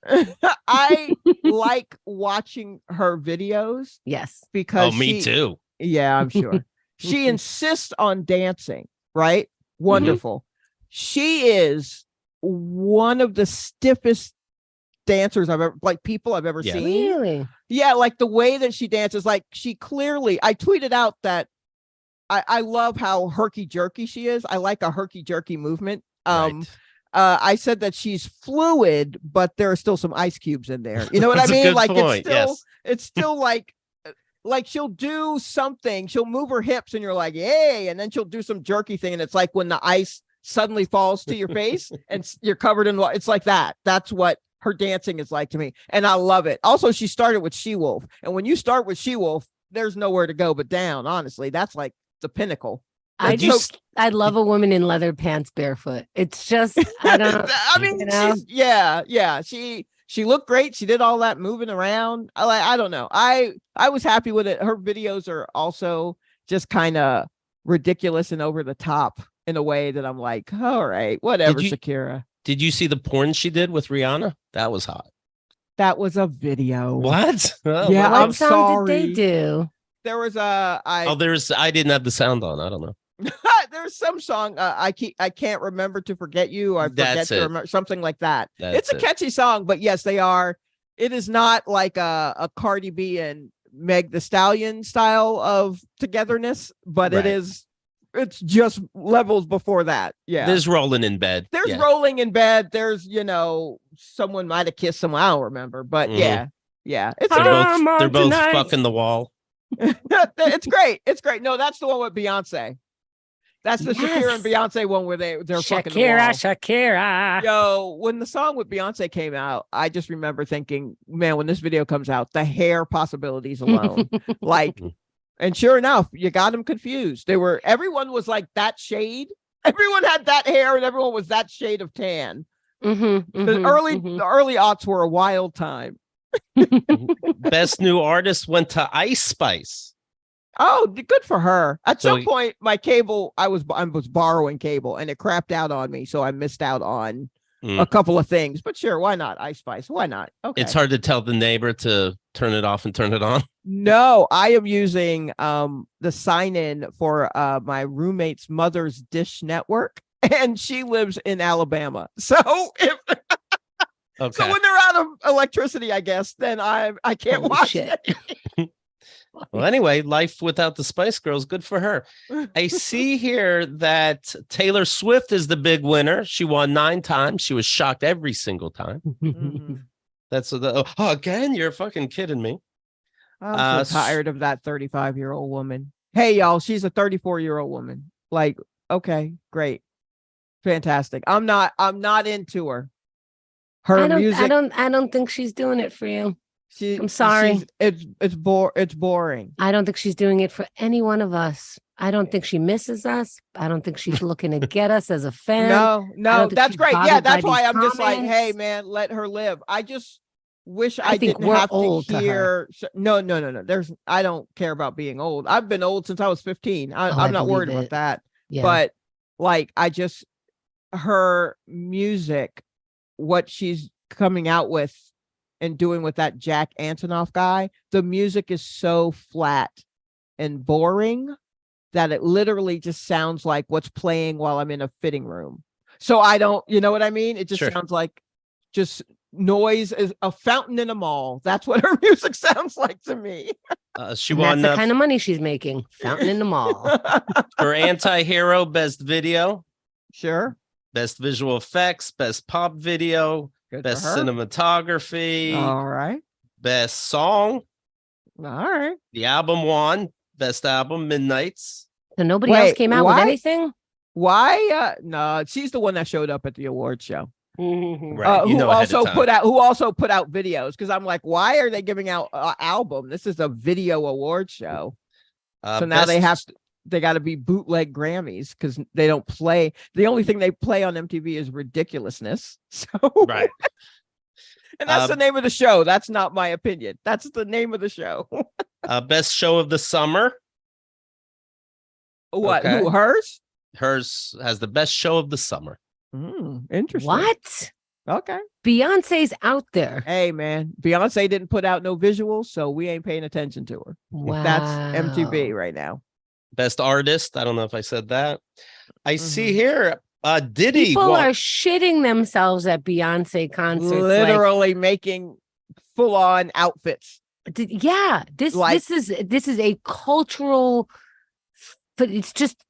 I like watching her videos Yes. Oh, because me too. yeah, I'm sure. She insists on dancing, right? Wonderful. She is one of the stiffest dancers people I've ever Yeah. seen. Really? Yeah, like the way that she dances, like she clearly, I tweeted out that I love how herky jerky she is. I like a herky jerky movement. Right. I said that she's fluid, but there are still some ice cubes in there. You know what I That's a mean? good Like point. Yes. it's still like she'll do something, she'll move her hips, and you're like, yay, and then she'll do some jerky thing, and it's like when the ice suddenly falls to your face and you're covered in water. It's like that. That's what her dancing is like to me, and I love it. Also, she started with She-Wolf, and when you start with She-Wolf, there's nowhere to go but down. Honestly, that's like the pinnacle. I love a woman in leather pants barefoot. It's just I don't. I mean, she looked great. She did all that moving around. I don't know. I was happy with it. Her videos are also just kind of ridiculous and over the top in a way that I'm like, all right, whatever, Shakira. Did you see the porn she did with Rihanna? That was hot. That was a video. What? Oh, Yeah, What I'm song sorry. did they do? There was I didn't have the sound on. I don't know. there's some song I can't remember to forget you. I forget That's to it. remember something like that. That's It's a it. catchy song, but yes, they are. It is not like a Cardi B and Meg the Stallion style of togetherness, but Right. it's just levels before that. Yeah. There's rolling in bed. There's Yeah. rolling in bed. There's, someone might have kissed someone. I don't remember, but Mhm. yeah. It's They're both fucking the wall. it's great. It's great. No, that's the one with Beyonce. That's the Shakira and Yes. Beyonce one where they're fucking the wall. Shakira. Yo, when the song with Beyonce came out, I just remember thinking, man, when this video comes out, the hair possibilities alone, like, and sure enough, you got them confused. Everyone was like that shade. Everyone had that hair, and everyone was that shade of tan. The early aughts were a wild time. Best new artist went to Ice Spice. Oh, good for her. At some point, my cable, I was borrowing cable, and it crapped out on me, so I missed out on a couple of things. But sure, why not? Ice Spice, why not? Okay. It's hard to tell the neighbor to turn it off and turn it on. No, I am using the sign-in for my roommate's mother's dish network, and she lives in Alabama. So Okay. so when they're out of electricity, I guess, then I can't watch it. Well, anyway, life without the Spice Girls, good for her. I see here that Taylor Swift is the big winner. She won 9 times. She was shocked every single time. That's again, you're fucking kidding me. I'm so tired of that 35-year-old woman. Hey, y'all, she's a 34-year-old woman. Like, okay, great. Fantastic. I'm not into her. Music. I don't think she's doing it for you. I'm sorry. It's boring. I don't think she's doing it for any one of us. I don't think she misses us. I don't think she's looking to get us as a fan. No, that's great. Yeah, that's why I'm just like, hey, man, let her live. I just wish I didn't have to hear. No. I don't care about being old. I've been old since I was 15. I'm not worried about that. Yeah. But like, her music, what she's coming out with and doing with that Jack Antonoff guy, the music is so flat and boring that it literally just sounds like what's playing while I'm in a fitting room. So I don't, you know what I mean? It just sounds like just noise, is a fountain in a mall. That's what her music sounds like to me. She won the kind of money she's making. Fountain in the mall. Her Anti-Hero Best Video. Sure. Best Visual Effects, Best Pop Video, Best Cinematography. All right. Best Song. All right. The album won Best Album, Midnights. So nobody else came out with anything? Why? No, she's the one that showed up at the award show. Right. Who also put out videos, because I'm like, why are they giving out an album? This is a video award show. So now they got to be bootleg Grammys, because they don't play. The only thing they play on MTV is ridiculousness. So right. And that's the name of the show. That's not my opinion. That's the name of the show. Best Show of the Summer. What? Okay. Who? Hers? Hers has the best show of the summer. Interesting. What? Okay. Beyonce's out there. Hey, man, Beyonce didn't put out no visuals, so we ain't paying attention to her. Wow. That's MTV right now. Best artist. I don't know if I said that. I see here Diddy. People are shitting themselves at Beyonce concerts. Literally making full-on outfits. Yeah, this is a cultural, but it's just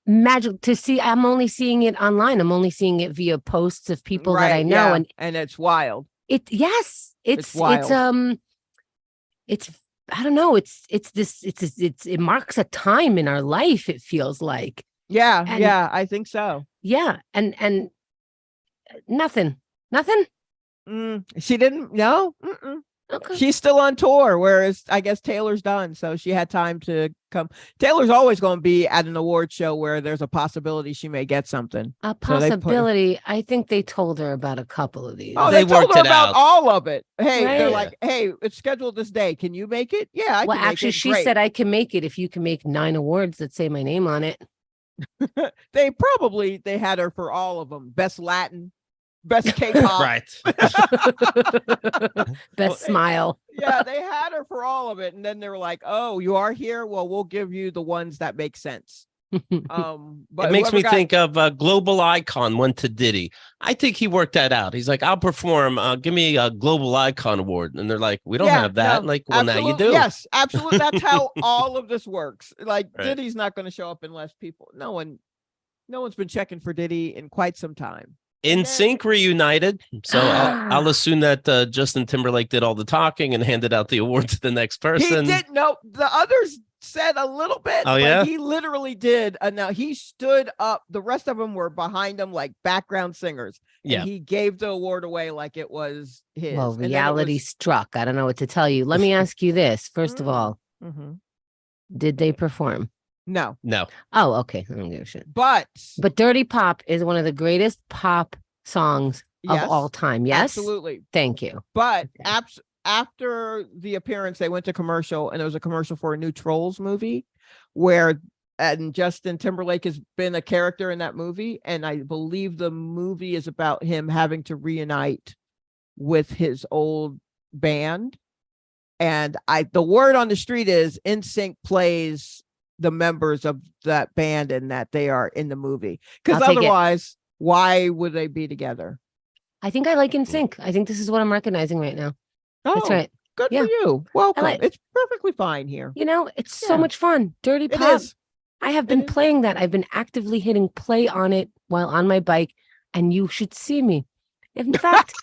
magic to see. I'm only seeing it online. I'm only seeing it via posts of people that I know, and it's wild. It's wild. It's I don't know. It marks a time in our life. It feels like. Yeah, I think so. Yeah, and nothing. She didn't. No. Okay. She's still on tour, whereas I guess Taylor's done, so she had time to come. Taylor's always going to be at an award show where there's a possibility she may get something. A possibility. I think they told her about a couple of these. Oh, they told her about all of it. Hey, they're like, hey, it's scheduled this day. Can you make it? Yeah, I can make actually, it. she Great. said I can make it if you can make 9 awards that say my name on it. They had her for all of them. Best Latin, best K-pop, right? Best smile. Yeah, they had her for all of it, and then they were like, "Oh, you are here? Well, we'll give you the ones that make sense." But it makes me think of a Global Icon went to Diddy. I think he worked that out. He's like, I'll perform. Give me a Global Icon award, and they're like, we don't have that. Like, well, absolutely. now you do. Yes, absolutely. That's how all of this works. Like, Diddy's not going to show up unless people. No one's been checking for Diddy in quite some time. In Sync reunited, so I'll assume that Justin Timberlake did all the talking and handed out the award to the next person. He didn't. No, the others said a little bit. Oh, yeah? He literally did. Now he stood up. The rest of them were behind him like background singers. Yeah. And he gave the award away like it was his. Well, reality struck. I don't know what to tell you. Let me ask you this. First of all, did they perform? No. Oh, okay. I don't give a shit. But Dirty Pop is one of the greatest pop songs of all time. Yes, absolutely. Thank you. But after the appearance, they went to commercial, and there was a commercial for a new Trolls movie and Justin Timberlake has been a character in that movie. And I believe the movie is about him having to reunite with his old band. And the word on the street is NSYNC plays the members of that band and that they are in the movie. Because otherwise, why would they be together? I think I like NSYNC. I think this is what I'm recognizing right now. Oh, that's right. Good for you. Welcome. It's perfectly fine here. It's so much fun. Dirty Pop. I have been playing that. I've been actively hitting play on it while on my bike, and you should see me. In fact,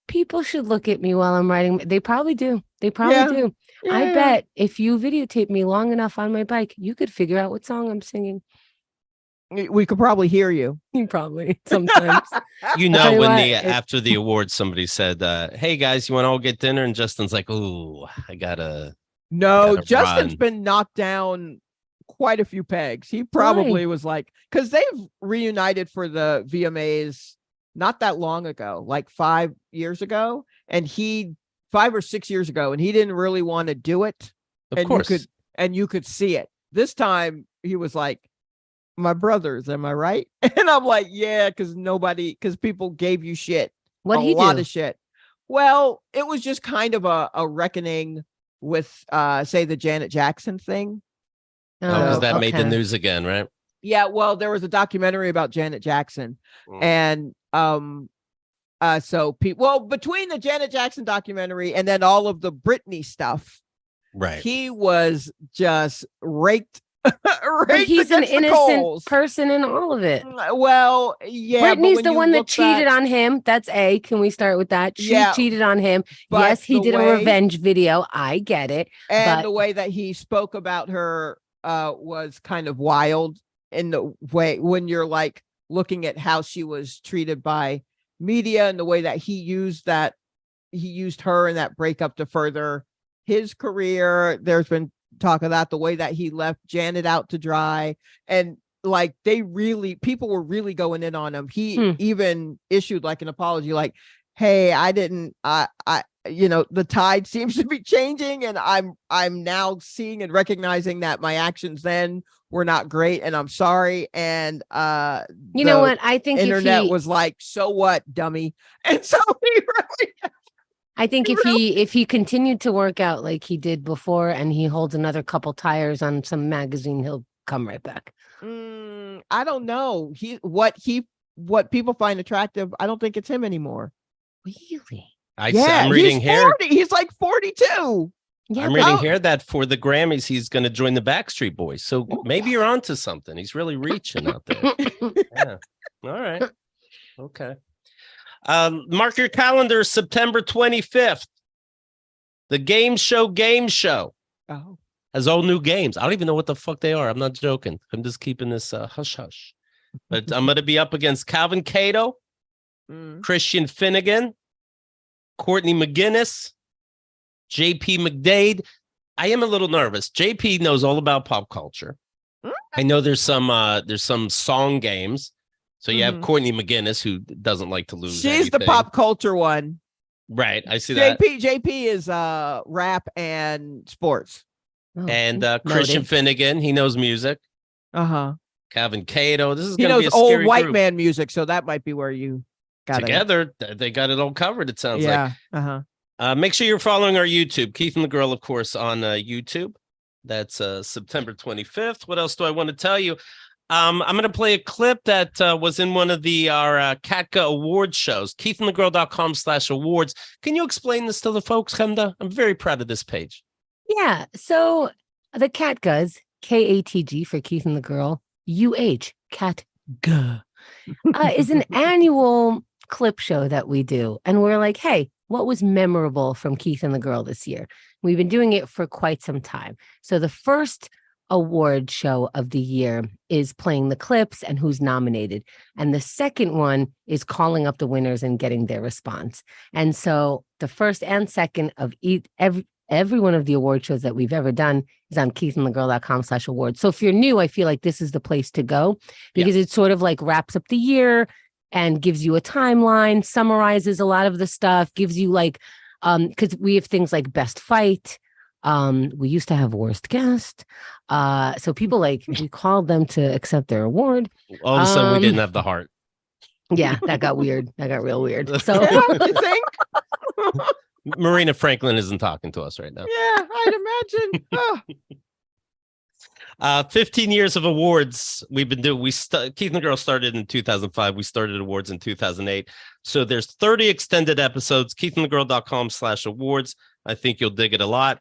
people should look at me while I'm riding. They probably do. Do. Yeah, I bet if you videotape me long enough on my bike, you could figure out what song I'm singing. We could probably hear you. Probably sometimes. When after the awards, somebody said, hey guys, you want to all get dinner? And Justin's like, ooh, I gotta Justin's been knocked down quite a few pegs. He probably was like, because they've reunited for the VMAs not that long ago, like 5 years ago, and 5 or 6 years ago, and he didn't really want to do it. Of course. You could see it. This time he was like, my brothers, am I right? And I'm like, yeah, because people gave you shit. What he do? A lot of shit. Well, it was just kind of a reckoning with say the Janet Jackson thing. Because that made the news again, right? Yeah, well, there was a documentary about Janet Jackson. And so people, between the Janet Jackson documentary and then all of the Britney stuff, right? He was just raked. But he's an innocent person in all of it. Well, yeah. Britney's the one that cheated on him. That's A. Can we start with that? She cheated on him. Yes, he did a revenge video. I get it. And the way that he spoke about her was kind of wild in the way when you're like looking at how she was treated by media and the way that he used her in that breakup to further his career. There's been talk of that, the way that he left Janet out to dry, and like people were really going in on him. He even issued like an apology, like, hey, I didn't, the tide seems to be changing, and I'm now seeing and recognizing that my actions then were not great, and I'm sorry. And you know what? I think internet was like, so what, dummy? And so he really, I think if he continued to work out like he did before, and he holds another couple tires on some magazine, he'll come right back. I don't know. What people find attractive, I don't think it's him anymore. Really? I'm reading he's here. 40. He's like 42. Yeah, I'm reading here that for the Grammys, he's going to join the Backstreet Boys. So maybe you're onto something. He's really reaching out there. Yeah. All right. Okay. Mark your calendar, September 25th. The Game Show has all new games. I don't even know what the fuck they are. I'm not joking. I'm just keeping this hush hush. But I'm going to be up against Calvin Cato, Christian Finnegan, Courtney McGuinness, JP McDade. I am a little nervous. JP knows all about pop culture. I know there's some song games. So you have Courtney McGuinness, who doesn't like to lose. She's the pop culture one. Right. I see that. JP is rap and sports. And Christian Finnegan, he knows music. Calvin Cato. This is going to be a scary old white group. Man music, so that might be where you got together. They got it all covered. It sounds like. Make sure you're following our YouTube, Keith and the Girl, of course, on YouTube. That's September 25th. What else do I want to tell you? I'm going to play a clip that was in one of our KATG award shows, keithandthegirl.com/awards. Can you explain this to the folks, Chemda? I'm very proud of this page. Yeah. So the KATGs, KATG for Keith and the Girl, KATG, is an annual clip show that we do. And we're like, hey, what was memorable from Keith and the Girl this year? We've been doing it for quite some time. So the first award show of the year is playing the clips and who's nominated. And the second one is calling up the winners and getting their response. And so the first and second of every one of the award shows that we've ever done is on keithandthegirl.com/awards. So if you're new, I feel like this is the place to go because it sort of like wraps up the year and gives you a timeline, summarizes a lot of the stuff, gives you like, because we have things like best fight. We used to have worst guest. So people we called them to accept their award. All of a sudden we didn't have the heart. Yeah, that got weird. That got real weird. So you think? Marina Franklin isn't talking to us right now. Yeah, I'd imagine. 15 years of awards we've been doing. Keith and the Girl started in 2005. We started awards in 2008. So there's 30 extended episodes. keithandthegirl.com/awards. I think you'll dig it a lot.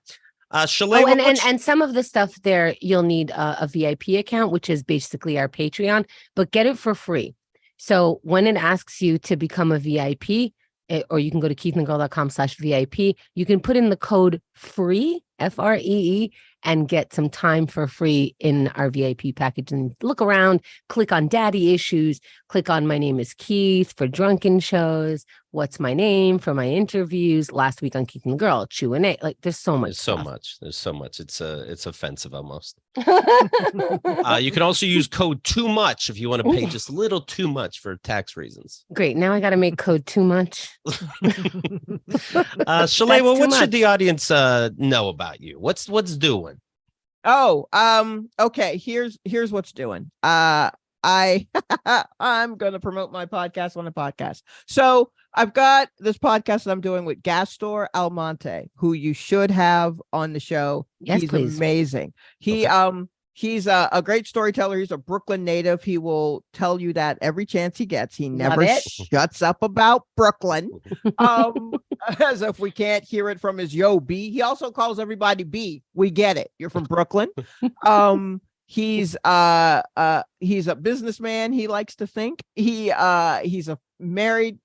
Shalewa, and some of the stuff there, you'll need a VIP account, which is basically our Patreon, but get it for free. So when it asks you to become a VIP, or you can go to keithandthegirl.com/VIP, you can put in the code FREE, FREE, and get some time for free in our VIP package and look around, click on Daddy Issues, click on My Name is Keith for drunken shows, What's My Name for my interviews, last week on Keith and the Girl, Q&A. Like there's so much. There's so much. It's offensive almost. You can also use code too much if you want to pay just a little too much for tax reasons. Great. Now I got to make code too much. Shalewa, what should the audience know about you? What's doing? Okay. Here's what's doing. I'm gonna promote my podcast on a podcast. So I've got this podcast that I'm doing with Gastor Almonte, who you should have on the show. Yes, He's please. amazing. He's a great storyteller. He's a Brooklyn native. He will tell you that every chance he gets. He never shuts up about Brooklyn. As if we can't hear it from his yo B. He also calls everybody B. We get it. You're from Brooklyn. He's a businessman. He likes to think. He's a married,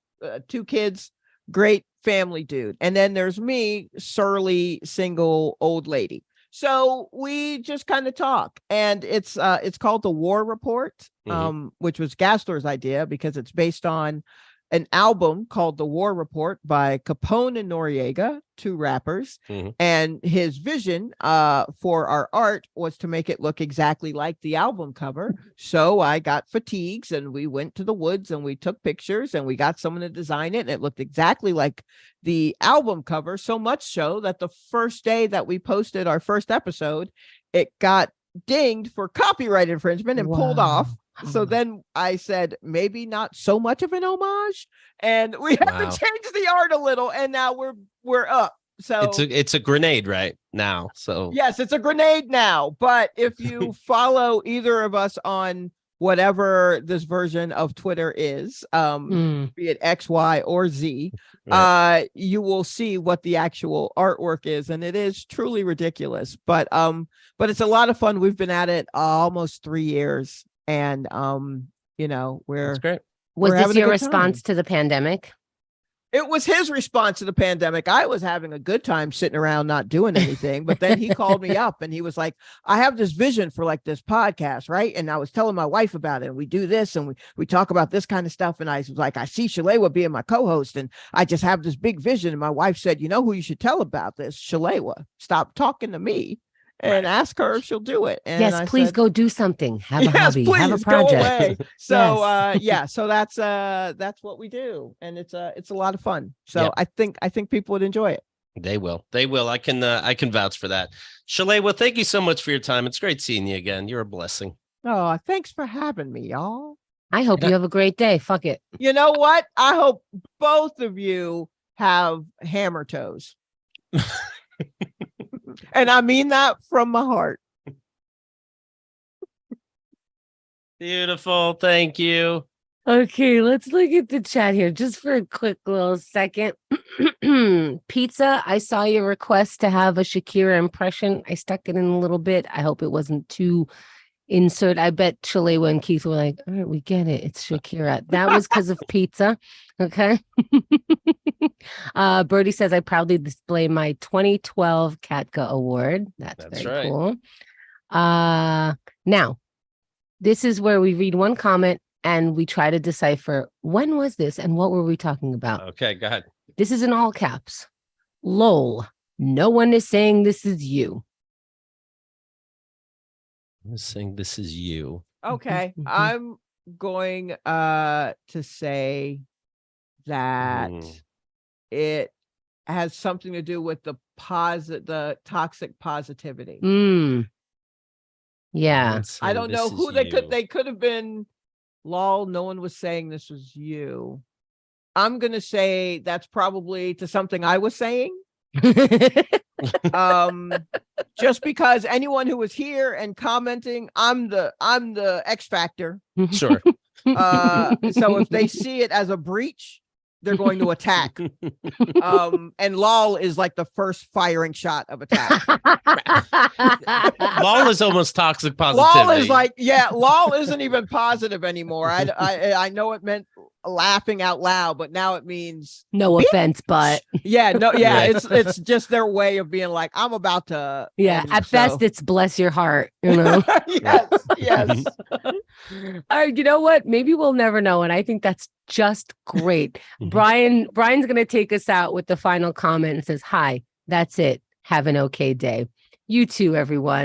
2 kids, great family dude. And then there's me, surly, single old lady. So we just kind of talk, and it's called The War Report, which was Gastor's idea because it's based on an album called The War Report by Capone and Noriega, 2 rappers. And his vision for our art was to make it look exactly like the album cover. So I got fatigues and we went to the woods and we took pictures and we got someone to design it. And it looked exactly like the album cover, so much so that the first day that we posted our first episode, it got dinged for copyright infringement and pulled off. So then I said, maybe not so much of an homage, and we had to change the art a little, and now we're up. So it's a grenade right now. So yes, it's a grenade now. But if you follow either of us on whatever this version of Twitter is, be it X, Y, or Z, you will see what the actual artwork is, and it is truly ridiculous. But it's a lot of fun. We've been at it almost 3 years. And that's great. Was this your response to the pandemic? It was his response to the pandemic. I was having a good time sitting around not doing anything, but then he called me up and he was like, I have this vision for like this podcast, right? And I was telling my wife about it, and we do this and we talk about this kind of stuff. And I was like, I see Shalewa being my co-host, and I just have this big vision. And my wife said, you know who you should tell about this? Shalewa. Stop talking to me. And ask her if she'll do it. And yes, please go do something. Have a hobby. Please, have a project. So so that's what we do, and it's a lot of fun. So I think people would enjoy it. They will. I can vouch for that. Shalewa, thank you so much for your time. It's great seeing you again. You're a blessing. Oh, thanks for having me, y'all. I hope you have a great day. Fuck it. You know what? I hope both of you have hammer toes. And I mean that from my heart. Beautiful. Thank you. Okay, let's look at the chat here just for a quick little second. Pizza, I saw your request to have a Shakira impression. I stuck it in a little bit. I hope it wasn't too insert. I bet Shalewa and Keith were like, all right, we get it. It's Shakira. That was because of pizza. Okay. Birdie says, I proudly display my 2012 KATG award. That's very cool. Now, this is where we read one comment and we try to decipher when was this and what were we talking about. Okay, go ahead. This is in all caps. Lol. No one is saying this is you. I'm saying this is you. Okay. I'm going to say that it has something to do with the toxic positivity. Yeah. I don't know who they could have been. Lol, no one was saying this was you. I'm going to say that's probably to something I was saying. Just because anyone who was here and commenting, I'm the X factor. Sure. So if they see it as a breach, they're going to attack. And lol is like the first firing shot of attack. Lol is almost toxic positivity. Lol is like, lol isn't even positive anymore. I know it meant laughing out loud, but now it means no offense, but it's just their way of being like, I'm about to. At best it's bless your heart, you know. yes. All right, you know what? Maybe we'll never know, and I think that's just great. Brian's gonna take us out with the final comment and says, hi, that's it. Have an okay day. You too, everyone.